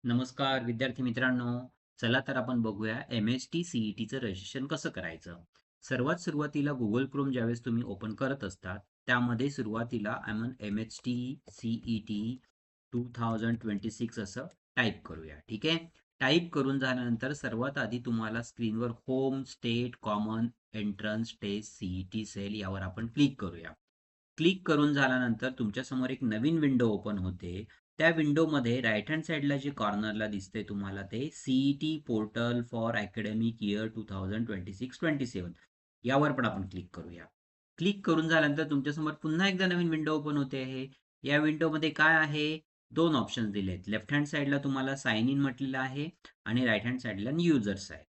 नमस्कार विद्यार्थी मित्रांनो. चला तर आपण बघूया MHT CETचं रजिस्ट्रेशन कसं करायचं. सर्वात सुरुवातीला Google Chrome ज्यावेळेस तुम्ही ओपन करत असतात, त्यामध्ये सुरुवातीला आपण MHT CET 2026 असं टाईप करूया. ठीक आहे. टाईप करून झाल्यानंतर सर्वात आधी तुम्हाला स्क्रीनवर home, state, common, entrance, test, CET cell यावर आपण क्लिक करूया. क्लिक करून झाल्यानंतर तुमच्यासमोर एक नवीन विंडो ओपन होते. त्या विंडोमध्ये राईट हँड साईडला जे कॉर्नरला दिसते तुम्हाला ते CET portal for academic year 2026-27 यावर पण आपण क्लिक करूया. क्लिक करून झाल्यानंतर तुमच्यासमोर पुन्हा एकदा नवीन विंडो ओपन होते आहे. या विंडोमध्ये काय आहे? दोन ऑप्शन्स दिले आहेत. लेफ्ट हँड साईडला तुम्हाला साइन इन म्हटलेलं आहे आणि राईट हँड साईडला न्यू युजर्स आहे.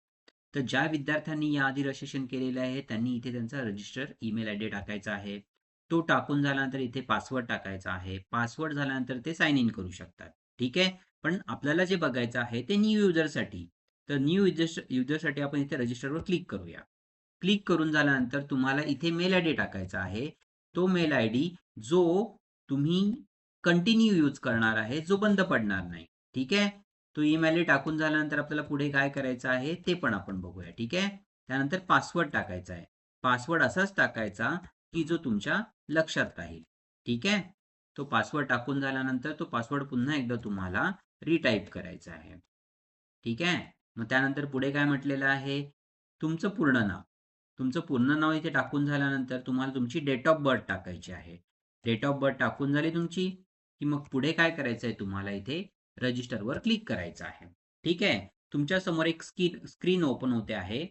तर ज्या विद्यार्थ्यांनी याआधी रजिस्ट्रेशन केलेलं आहे त्यांनी इथे त्यांचा रजिस्टर ईमेल आय डी टाकायचा आहे. तो टाकून झाल्यानंतर इथे पासवर्ड टाकायचा आहे. पासवर्ड झाल्यानंतर ते साइन इन करू शकतात. ठीक आहे. पण आपल्याला जे बघायचं आहे ते न्यू युजरसाठी. तर न्यू युजरसाठी आपण इथे रजिस्टरवर क्लिक करूया. क्लिक करून झाल्यानंतर तुम्हाला इथे मेल आय डी टाकायचा आहे. तो मेल आय डी जो तुम्ही कंटिन्यू यूज करणार आहे, जो बंद पडणार नाही. ठीक आहे. तो ईमेल आय डी टाकून झाल्यानंतर आपल्याला पुढे काय करायचं आहे ते पण आपण बघूया. ठीक आहे. त्यानंतर पासवर्ड टाकायचा आहे. पासवर्ड असाच टाकायचा की जो तुमच्या लक्षात राहील. ठीक आहे. तो पासवर्ड टाकून झाल्यानंतर तो पासवर्ड पुन्हा एकदा तुम्हाला रिटाईप करायचा आहे. ठीक आहे. मग त्यानंतर पुढे काय म्हटलेलं आहे? तुमचं पूर्ण नाव. तुमचं पूर्ण नाव इथे टाकून झाल्यानंतर तुम्हाला तुमची डेट ऑफ बर्थ टाकायची आहे. डेट ऑफ बर्थ टाकून झाली तुमची की मग पुढे काय करायचं आहे तुम्हाला इथे रजिस्टरवर क्लिक करायचं आहे. ठीक आहे. तुमच्या समोर एक स्क्रीन ओपन होते आहे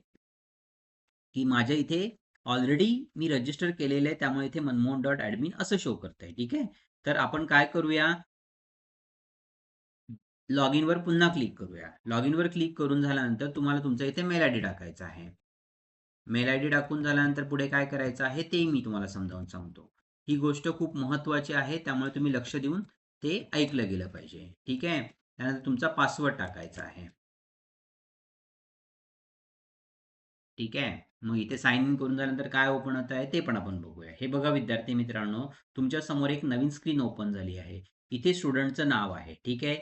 की माझ्या इथे ऑलरेडी मी रजिस्टर केलेलं आहे, त्यामुळे इथे मनमोहन.admin असं शो करतंय. ठीक आहे. तर आपण काय करूया, लॉग वर पुन्हा क्लिक करूया. लॉग वर क्लिक करून झाल्यानंतर तुम्हाला तुमचा इथे मेल आय डी टाकायचा आहे. मेल आय डी टाकून झाल्यानंतर पुढे काय करायचं आहे ते मी तुम्हाला समजावून सांगतो. ही गोष्ट खूप महत्वाची आहे, त्यामुळे तुम्ही लक्ष देऊन ते ऐकलं गेलं पाहिजे. ठीक आहे. त्यानंतर तुमचा पासवर्ड टाकायचा आहे. ठीक आहे. मग इथे साइन इन करून झाल्यानंतर काय ओपन होत आहे ते पण आपण बघूया. हे बघा विद्यार्थी मित्रांनो, तुमच्या समोर एक नवीन स्क्रीन ओपन झाली आहे. इथे स्टुडंटचं नाव आहे. ठीक आहे.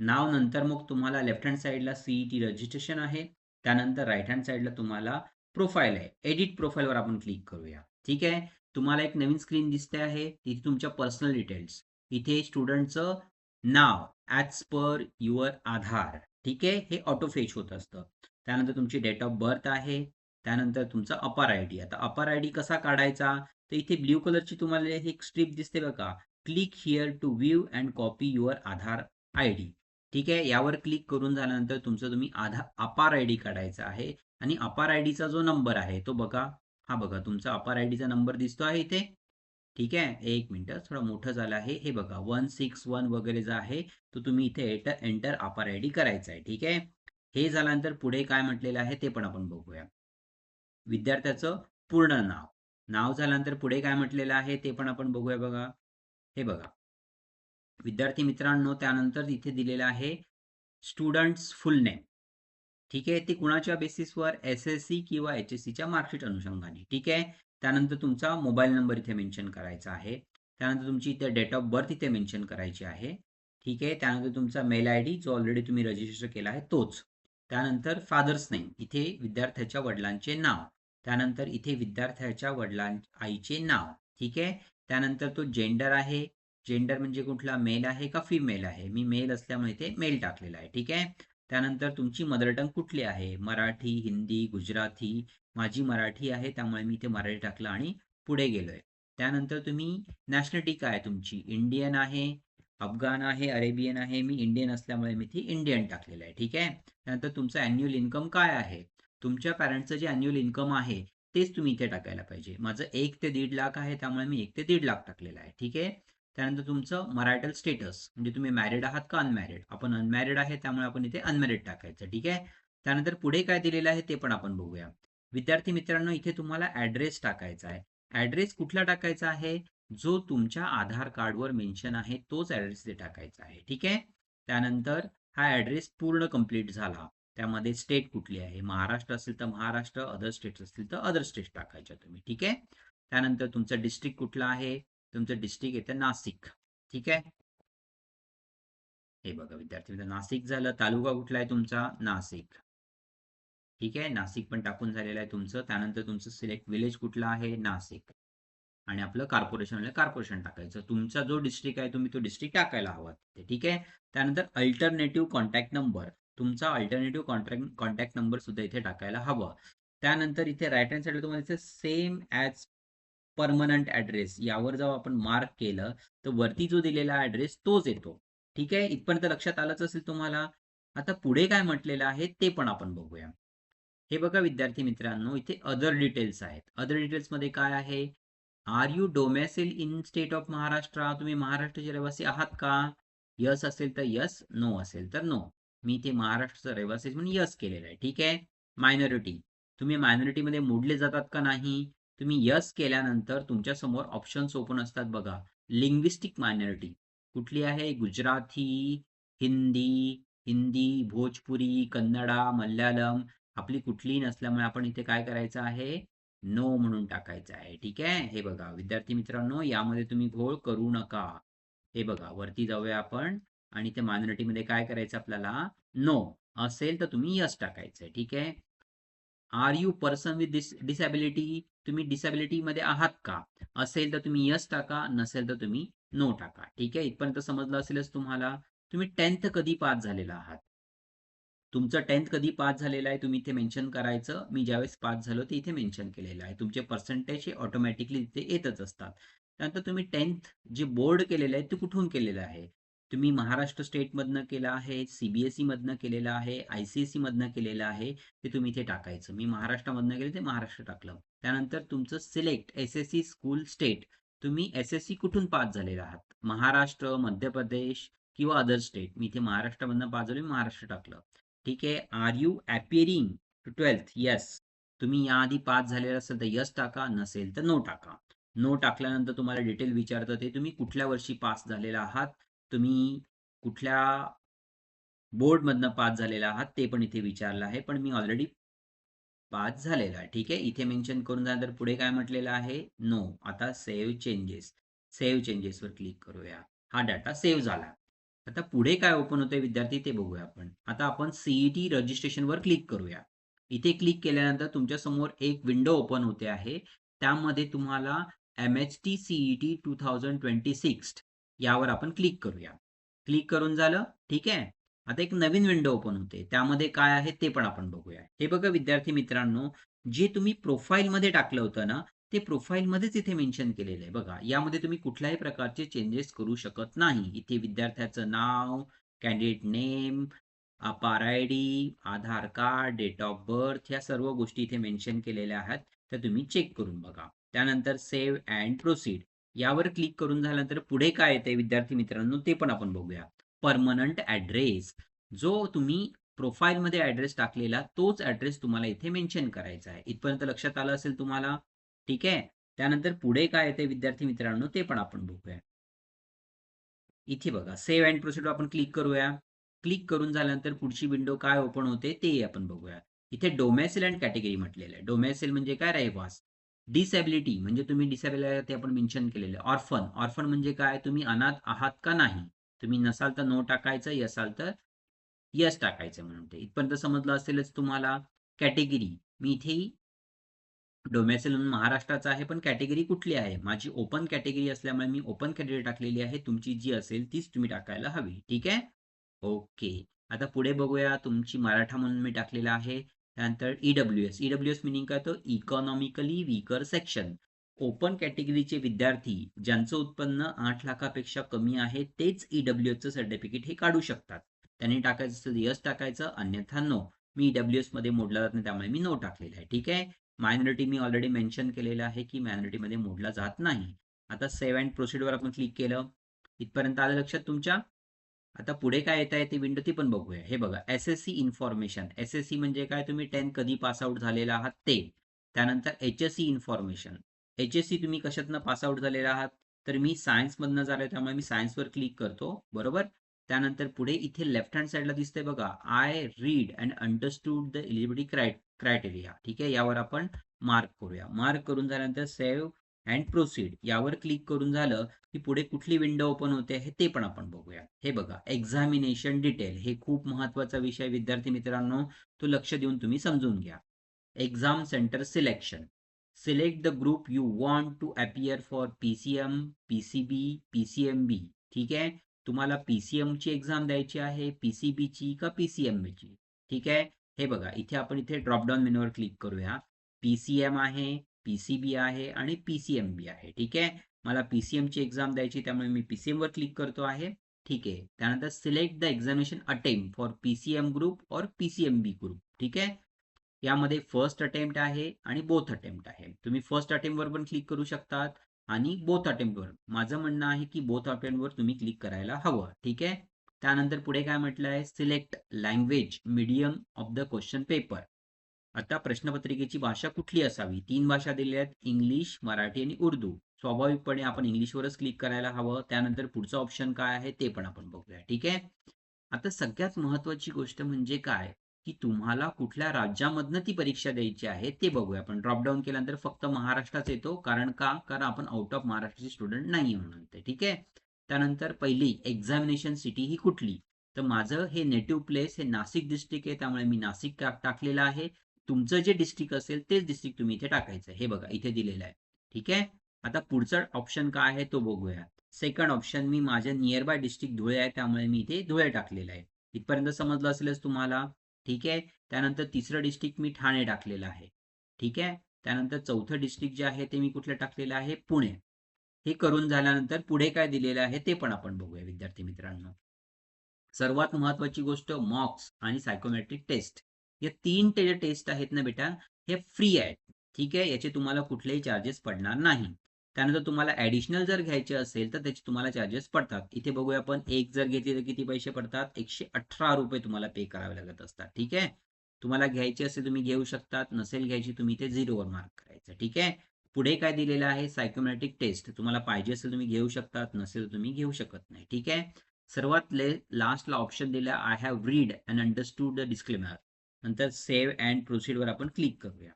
नाव नंतर मग तुम्हाला लेफ्ट हँड साईडला सीईटी रजिस्ट्रेशन आहे. त्यानंतर राईट हँड साईडला तुम्हाला प्रोफाईल आहे. एडिट प्रोफाईलवर आपण क्लिक करूया. ठीक आहे. तुम्हाला एक नवीन स्क्रीन दिसते आहे. इथे तुमच्या पर्सनल डिटेल्स. इथे स्टुडंटचं नाव ॲज पर युअर आधार. ठीक आहे. हे ऑटो फ्रेश होत असतं. त्यानंतर तुमची डेट ऑफ बर्थ आहे. त्यानंतर तुमचा अपार आय डी. आता अपार आय डी कसा काढायचा? तर इथे ब्ल्यू कलरची तुम्हाला एक स्ट्रीप दिसते बघा. Click here to view and copy your Aadhaar ID. ठीक आहे. यावर क्लिक करून झाल्यानंतर तुमचं तुम्ही अपार आय डी काढायचा आहे आणि अपार आय डीचा जो नंबर आहे तो बघा. हा बघा तुमचा अपार आय डीचा नंबर दिसतो आहे इथे. ठीक आहे. एक मिनिट, थोडं मोठं झालं आहे. हे बघा 161 वगैरे जो आहे तो तुम्ही इथे एंटर अपार आय डी करायचा आहे. ठीक आहे. हे झाल्यानंतर पुढे काय म्हटलेलं आहे ते पण आपण बघूया. विद्यार्थ्याचं पूर्ण नाव. नाव झाल्यानंतर पुढे काय म्हटलेलं आहे ते पण आपण बघूया बघा. हे बघा. विद्यार्थी मित्रांनो, त्यानंतर इथे दिलेलं आहे स्टुडंट्स फुल नेम. ठीक आहे. ते कुणाच्या बेसिसवर? SSC किंवा HSCच्या मार्कशीट अनुषंगाने. ठीक आहे. त्यानंतर तुमचा मोबाईल नंबर इथे मेन्शन करायचा आहे. त्यानंतर तुमची इथे डेट ऑफ बर्थ इथे मेन्शन करायची आहे. ठीक आहे. त्यानंतर तुमचा मेल आय डी जो ऑलरेडी तुम्ही रजिस्टर केला आहे तोच. त्यानंतर फादर्स नेम, इथे विद्यार्थ्याच्या वडिलांचे नाव. त्यानंतर इथे विद्यार्थ्याच्या आईचे नाव. ठीक आहे. त्यानंतर तो जेंडर आहे. जेंडर म्हणजे कुठला, मेल आहे का फिमेल आहे? मी मेल असल्यामुळे इथे मेल टाकलेला आहे. ठीक आहे. त्यानंतर तुमची मदर टंग कुठली आहे? मराठी, हिंदी, गुजराती. माझी मराठी आहे त्यामुळे मी इथे मराठी टाकलं आणि पुढे गेलोय. त्यानंतर तुम्ही नॅशनॅलिटी काय आहे तुमची? इंडियन आहे, अफगाण आहे, अरेबियन आहे. मी इंडियन असल्यामुळे मी इथे इंडियन टाकलेलं आहे. ठीक आहे. त्यानंतर तुमचं अॅन्युअल इन्कम काय आहे? तुमच्या पॅरेंट्सचं जे अॅन्युअल इन्कम आहे तेच तुम्ही इथे टाकायला पाहिजे. माझं 1 ते 1.5 लाख आहे त्यामुळे मी 1 ते 1.5 लाख टाकलेलं आहे. ठीक आहे. त्यानंतर तुमचं मरायटल स्टेटस म्हणजे तुम्ही मॅरिड आहात का अनमॅरिड? आपण अनमॅरिड आहे त्यामुळे आपण इथे अनमॅरिड टाकायचं. ठीक आहे. त्यानंतर पुढे काय दिलेलं आहे ते पण आपण बघूया. विद्यार्थी मित्रांनो, इथे तुम्हाला ॲड्रेस टाकायचा आहे. ॲड्रेस कुठला टाकायचा आहे? जो तुमच्या आधार कार्डवर मेन्शन आहे तोच ॲड्रेस इथे टाकायचा आहे. ठीक आहे. त्यानंतर हा ॲड्रेस पूर्ण कंप्लीट झाला. त्यामध्ये स्टेट कुठली आहे? महाराष्ट्र असेल तर महाराष्ट्र, अदर स्टेट्स असतील तर अदर स्टेट्स टाकायच्या तुम्ही. ठीक आहे. त्यानंतर तुमचं डिस्ट्रिक्ट कुठलं आहे? तुमचं डिस्ट्रिक्ट येतं नाशिक. ठीक आहे. हे बघा विद्यार्थी मित्र, नाशिक झालं. तालुका कुठला आहे तुमचा? नाशिक. ठीक आहे, नाशिक पण टाकून झालेलं आहे तुमचं. त्यानंतर तुमचं सिलेक्ट विलेज कुठला आहे? नाशिक. आणि आपलं कॉर्पोरेशन टाकायचं. तुमचा जो डिस्ट्रिक्ट आहे तुम्ही तो डिस्ट्रिक्ट टाकायला हवा तिथे. ठीक आहे. त्यानंतर अल्टरनेटिव्ह कॉन्टॅक्ट नंबर, तुमचा अल्टरनेटिव्ह कॉन्टॅक्ट नंबर सुद्धा इथे टाकायला हवं. त्यानंतर इथे राईट हँड साईडला तुम्हाला सेम ॲज परमनंट ॲड्रेस यावर जेव्हा आपण मार्क केलं तर वरती जो दिलेला ॲड्रेस तोच येतो. ठीक आहे, इथपर्यंत लक्षात आलंच असेल तुम्हाला. आता पुढे काय म्हटलेलं आहे ते पण आपण बघूया. हे बघा विद्यार्थी मित्रांनो, इथे अदर डिटेल्स आहेत. अदर डिटेल्समध्ये काय आहे? Are you domicile in state of Maharashtra? तुम्ही महाराष्ट्राचे रहिवासी आहात का? यस असेल तर यस, नो असेल तर नो. मी इथे महाराष्ट्राचा रहिवासी म्हणून यस केलेलं आहे. ठीक आहे. मायनॉरिटी, तुम्ही मायनॉरिटीमध्ये मोडले जातात का नाही? तुम्ही यस केल्यानंतर तुमच्या समोर ऑप्शन्स ओपन असतात बघा. लिंग्विस्टिक मायनॉरिटी कुठली आहे? गुजराती, हिंदी, भोजपुरी, कन्नडा, मल्याळम आपली कुठलीही नसल्यामुळे आपण इथे काय करायचं आहे? नो म्हणून टाकायचं आहे. ठीक आहे. हे बघा विद्यार्थी मित्रांनो, यामध्ये तुम्ही घोळ करू नका. हे बघा वरती जाऊया आपण आणि ते मायनॉरिटीमध्ये काय करायचं आपल्याला? नो असेल तर तुम्ही यस टाकायचं आहे. ठीक आहे. Are you person with disability? तुम्ही डिसॅबिलिटी मध्ये आहात का? असेल तर तुम्ही यस टाका, नसेल तर तुम्ही नो टाका. ठीक आहे, इथपर्यंत समजलं असेलच तुम्हाला. तुम्ही 10th कधी पास झालेला आहात? तुमचं 10th कधी पास झालेलं आहे तुम्ही इथे मेन्शन करायचं. मी ज्यावेळेस पास झालो ते इथे मेन्शन केलेलं आहे. तुमचे पर्सेंटेज हे ऑटोमॅटिकली इथे येतच असतात. त्यानंतर तुम्ही 10th जे बोर्ड केलेलं आहे ते कुठून केलेलं आहे? तुम्ही महाराष्ट्र स्टेटमधनं केलं आहे, सीबीएसई मधनं केलेलं आहे, आयसीएसई मधनं केलेलं आहे, ते तुम्ही इथे टाकायचं. मी महाराष्ट्रामधनं केलं ते महाराष्ट्र टाकलं. त्यानंतर तुमचं सिलेक्ट एसएससी स्कूल स्टेट. तुम्ही एसएससी कुठून पास झालेला आहात? महाराष्ट्र, मध्य प्रदेश किंवा अदर स्टेट. मी इथे महाराष्ट्रामधनं पास झालो, मी महाराष्ट्र टाकलं. ठीक आहे. Are you appearing to 12th? Yes. तुम्ही याआधी पास झालेला असेल तर यस टाका, नसेल तर नो टाका. नो टाकल्यानंतर तुम्हाला डिटेल विचारतं ते तुम्ही कुठल्या वर्षी पास झालेला आहात, तुम्ही कुठल्या बोर्डमधनं पास झालेला आहात ते पण इथे विचारलं आहे. पण मी ऑलरेडी पास झालेला आहे. ठीक आहे. इथे मेन्शन करून झाल्यानंतर पुढे काय म्हटलेलं आहे? नो. आता सेव्ह चेंजेस. सेव्ह चेंजेसवर क्लिक करूया. हा डाटा सेव्ह झाला. आता पुढे काय ओपन होतंय विद्यार्थी ते बघूया आपण. आता आपण सीईटी रजिस्ट्रेशनवर क्लिक करूया. इथे क्लिक केल्यानंतर तुमच्या समोर एक विंडो ओपन होते आहे. त्यामध्ये तुम्हाला MHT CET 2026 यावर आपण क्लिक करूया. क्लिक करून झालं. ठीक आहे. आता एक नवीन विंडो ओपन होते. त्यामध्ये काय आहे ते पण आपण बघूया. हे बघा विद्यार्थी मित्रांनो, जे तुम्ही प्रोफाईलमध्ये टाकलं होतं ना, ते प्रोफाईलमध्येच इथे मेन्शन केलेलं आहे. बघा, यामध्ये तुम्ही कुठल्याही प्रकारचे चेंजेस करू शकत नाही. इथे विद्यार्थ्याचं नाव, candidate name, APAAR ID, Aadhaar card, date of birth ह्या सर्व गोष्टी इथे मेन्शन केलेल्या आहेत. त्या तुम्ही चेक करून बघा. त्यानंतर सेव्ह अँड प्रोसीड यावर क्लिक करून झाल्यानंतर पुढे काय येते विद्यार्थी मित्रांनो ते पण आपण बघूया. परमनंट ॲड्रेस, जो तुम्ही प्रोफाईलमध्ये ॲड्रेस टाकलेला तोच ॲड्रेस तुम्हाला इथे मेन्शन करायचा आहे. इथपर्यंत लक्षात आलं असेल तुम्हाला. ठीक आहे. त्यानंतर पुढे काय येते विद्यार्थी मित्रांनो ते पण आपण बघूया. इथे बघा सेव्ह अँड प्रोसीडवर आपण क्लिक करूया. क्लिक करून झाल्यानंतर पुढची विंडो काय ओपन होते ते आपण बघूया. इथे डोमेसिल अँड कॅटेगरी म्हटलेलं आहे. डोमेसिल म्हणजे काय? रहिवास. डिसॅबिलिटी म्हणजे तुम्ही डिसॅबल आहे ते आपण मेन्शन केलेलं आहे. ऑर्फन, ऑर्फन म्हणजे काय? तुम्ही अनाथ आहात का नाही. तुम्ही नसाल तर नो टाकायचं, यसाल तर यस टाकायचं म्हणून ते. इथपर्यंत समजलं असेलच तुम्हाला. कॅटेगरी, मी इथेही डोमेसिल महाराष्ट्राचा आहे, पण कॅटेगरी कुठली आहे? माझी ओपन कॅटेगरी असल्यामुळे मी ओपन कॅटेगरी टाकलेली आहे. तुमची जी असेल तीच तुम्ही टाकायला हवी. ठीक आहे. ओके. आता पुढे बघूया. तुमची मराठा म्हणून मी टाकलेला आहे. त्यानंतर EWS. EWS मिनिंग काय? तो इकॉनॉमिकली वीकर सेक्शन. ओपन कॅटेगरीचे विद्यार्थी ज्यांचं उत्पन्न 8 लाखापेक्षा कमी आहे तेच EWSचं सर्टिफिकेट हे काढू शकतात. त्यांनी टाकायचं असेल यस टाकायचं, अन्यथा नो. मी EWS मध्ये मोडला जात नाही त्यामुळे मी नो टाकलेला आहे. ठीक आहे. मायनॉरिटी मी ऑलरेडी मेन्शन केलेलं आहे की मायनॉरिटीमध्ये मोडला जात नाही. आता सेव्ह अँड प्रोसीडवर आपण क्लिक केलं. इथपर्यंत आलं लक्षात तुमच्या? आता पुढे काय येत आहे ते विंडो ती पण बघूया. हे बघा SSC इन्फॉर्मेशन. SSC म्हणजे काय? तुम्ही 10 कधी पास आउट झालेला आहात ते. त्यानंतर HSC इन्फॉर्मेशन. HSC तुम्ही कशातनं पास आउट झालेला आहात? तर मी सायन्समधनं झालोय त्यामुळे मी सायन्सवर क्लिक करतो. बरोबर. त्यानंतर पुढे इथे लेफ्ट हँड साईडला दिसतंय बघा, I read and understood the eligibility criteria. ठीक आहे. यावर आपण मार्क करूया. मार्क करून झाल्यानंतर सेव्ह अँड प्रोसीड यावर क्लिक करून झालं की पुढे कुठली विंडो ओपन होते आहे ते पण आपण बघूया. हे बघा, एक्झामिनेशन डिटेल हे खूप महत्त्वाचा विषय विद्यार्थी मित्रांनो, तो लक्ष देऊन तुम्ही समजून घ्या. Exam centre selection. Select the group you want to appear for PCM, PCB, PCMB. ठीक आहे. तुम्हाला PCM ची एक्झाम द्यायची आहे, PCB ची का PCMB ची. ठीक आहे. हे बघा, इथे आपण इथे ड्रॉपडाऊन मेनूवर क्लिक करूया. PCM आहे, PCB आहे आणि PCMB आहे. ठीक आहे. मला PCM ची एक्झाम द्यायची, त्यामुळे मी PCM वर क्लिक करतो आहे. ठीक आहे. त्यानंतर select the examination attempt for PCM group और PCMB ग्रुप. ठीक आहे. यामध्ये फर्स्ट अटेम्प्ट आहे आणि बोथ अटेम्प्ट आहे. तुम्ही फर्स्ट अटेम्प्टवर पण क्लिक करू शकतात आणि बोथ अटेम्प्टवर. माझं म्हणणं आहे की बोथ अटेम्प्टवर तुम्ही क्लिक करायला हवं. ठीक आहे. त्यानंतर पुढे काय म्हटलं आहे, select language medium of the question paper. आता प्रश्नपत्रिकेची भाषा कुठली असावी, 3 भाषा दिलेल्या आहेत, इंग्लिश, मराठी आणि उर्दू. स्वाभाविकपणे आपण इंग्लिशवरच क्लिक करायला हवं. त्यानंतर पुढचं ऑप्शन काय आहे ते पण आपण बघूया. ठीक आहे. आता सगळ्यात महत्वाची गोष्ट म्हणजे काय, की तुम्हाला कुठल्या राज्यामधनं ती परीक्षा द्यायची आहे ते बघूया. आपण ड्रॉपडाऊन केल्यानंतर फक्त महाराष्ट्राच येतो. कारण आपण आउट ऑफ महाराष्ट्राचे स्टुडंट नाही म्हणून ते. ठीक आहे. त्यानंतर पहिली एक्झामिनेशन सिटी ही कुठली, तर माझं हे नेटिव्ह प्लेस हे नाशिक डिस्ट्रिक्ट आहे, त्यामुळे मी नाशिक टाकलेलं आहे. तुमचं जे डिस्ट्रिक्ट असेल तेच डिस्ट्रिक्ट तुम्ही इथे टाकायचं. हे बघा, इथे दिलेलं आहे. ठीक आहे. आता पुढचा ऑप्शन काय आहे तो बघूया. सेकंड ऑप्शन, मी माझ्या नियर बाय डिस्ट्रिक्ट धुळे आहे, त्यामुळे मी इथे धुळे टाकलेलं आहे. इथपर्यंत समजलं असेलच तुम्हाला. ठीक आहे. त्यानंतर तिसरं डिस्ट्रिक्ट मी ठाणे टाकलेलं आहे. ठीक आहे. त्यानंतर चौथं डिस्ट्रिक्ट जे आहे ते मी कुठलं टाकलेलं आहे, पुणे. हे करून झाल्यानंतर पुढे काय दिलेलं आहे ते पण आपण बघूया विद्यार्थी मित्रांनो. सर्वात महत्वाची गोष्ट, मॉक्स आणि सायकोमेट्रिक टेस्ट. या 3 टेस्ट आहेत ना बेटा, हे फ्री आहेत. ठीक आहे. याचे तुम्हाला कुठलेही चार्जेस पडणार नाही. त्यानंतर तुम्हाला ऍडिशनल जर घ्यायचे असेल तर त्याचे तुम्हाला चार्जेस पडतात. इथे बघूया आपण, एक जर घेतली तर किती पैसे पडतात, 118 रुपये तुम्हाला पे करावे लागत असतात. ठीक आहे. तुम्हाला घ्यायची असेल तुम्ही घेऊ शकतात, नसेल घ्यायची तुम्ही इथे 0 मार्क करायचं. ठीक आहे. पुढे काय दिलेलं आहे, सायकोमॅटिक टेस्ट. तुम्हाला पाहिजे असेल तुम्ही घेऊ शकतात, नसेल तुम्ही घेऊ शकत नाही. ठीक आहे. सर्वात लास्टला ऑप्शन दिला, I have read and understood the disclaimer. नंतर सेव्ह अँड प्रोसीडवर आपण क्लिक करूया.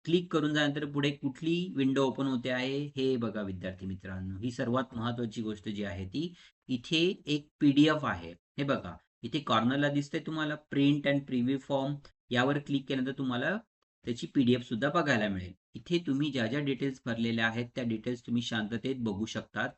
क्लिक करून झाल्यानंतर पुढे कुठली विंडो ओपन होते आहे हे बघा विद्यार्थी मित्रांनो. ही सर्वात महत्वाची गोष्ट जी आहे ती, इथे एक PDF आहे. हे बघा, इथे कॉर्नरला दिसतंय तुम्हाला प्रिंट अँड प्रिव्ह्यू फॉर्म. यावर क्लिक केल्यानंतर तुम्हाला त्याची PDF सुद्धा बघायला मिळेल. इथे तुम्ही ज्या ज्या डिटेल्स भरलेल्या आहेत त्या डिटेल्स तुम्ही शांततेत बघू शकतात.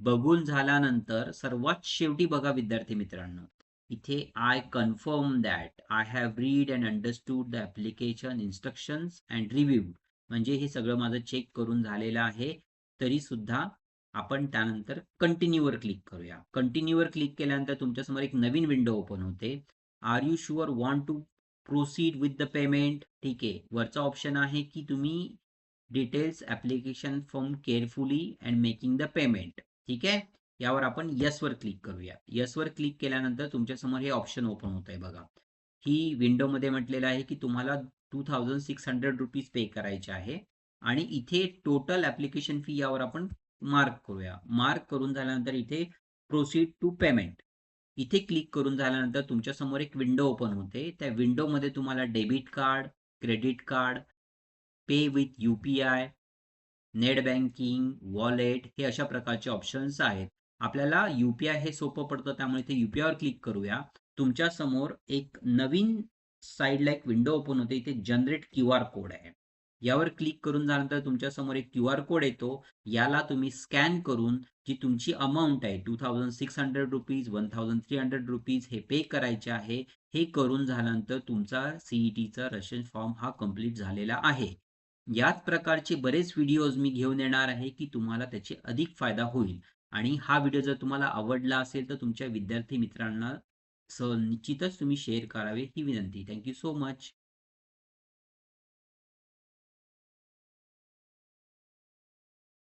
बघून झाल्यानंतर सर्वात शेवटी बघा विद्यार्थी मित्रांनो, इथे I confirm that I have read and understood the application instructions and review. म्हणजे हे सगळं माझं चेक करून झालेलं आहे. तरी सुद्धा आपण त्यानंतर कंटिन्यूवर क्लिक करूया. कंटिन्यूवर क्लिक केल्यानंतर तुमच्यासमोर एक नवीन विंडो ओपन होते. Are you sure want to proceed with the payment. ठीक आहे. वरचा ऑप्शन आहे की तुम्ही details application form carefully and making the payment. ठीक आहे. यावर आपण यस वर क्लिक करूया. यस वर क्लिक केल्यानंतर तुमच्यासमोर हे ऑप्शन ओपन होत आहे बघा. ही विंडोमध्ये म्हटलेलं आहे की तुम्हाला 2600 रुपीज पे करायचे आहे आणि इथे टोटल ऍप्लिकेशन फी यावर आपण मार्क करूया. मार्क करून झाल्यानंतर इथे प्रोसीड टू पेमेंट. इथे क्लिक करून झाल्यानंतर तुमच्यासमोर एक विंडो ओपन होते. त्या विंडोमध्ये तुम्हाला debit card, credit card, pay with UPI, net banking, wallet हे अशा प्रकारचे ऑप्शन्स आहेत. आपल्याला UPI हे सोपं पडतं, त्यामुळे इथे UPI वर क्लिक करूया. तुमच्या समोर एक नवीन साईडला एक विंडो ओपन होते. इथे जनरेट QR कोड आहे. यावर क्लिक करून झाल्यानंतर तुमच्या समोर एक QR कोड येतो. याला तुम्ही स्कॅन करून जी तुमची अमाऊंट आहे 2600 रुपीज, 1300 रुपीज हे पे करायचे आहे. हे करून झाल्यानंतर तुमचा CETचा रशियन फॉर्म हा कंप्लीट झालेला आहे. याच प्रकारचे बरेच व्हिडिओज मी घेऊन येणार आहे की तुम्हाला त्याचे अधिक फायदा होईल. आणि हा व्हिडिओ जर तुम्हाला आवडला असेल तर तुमच्या विद्यार्थी मित्रांना निश्चितच तुम्ही शेअर करावे ही विनंती. Thank you so much.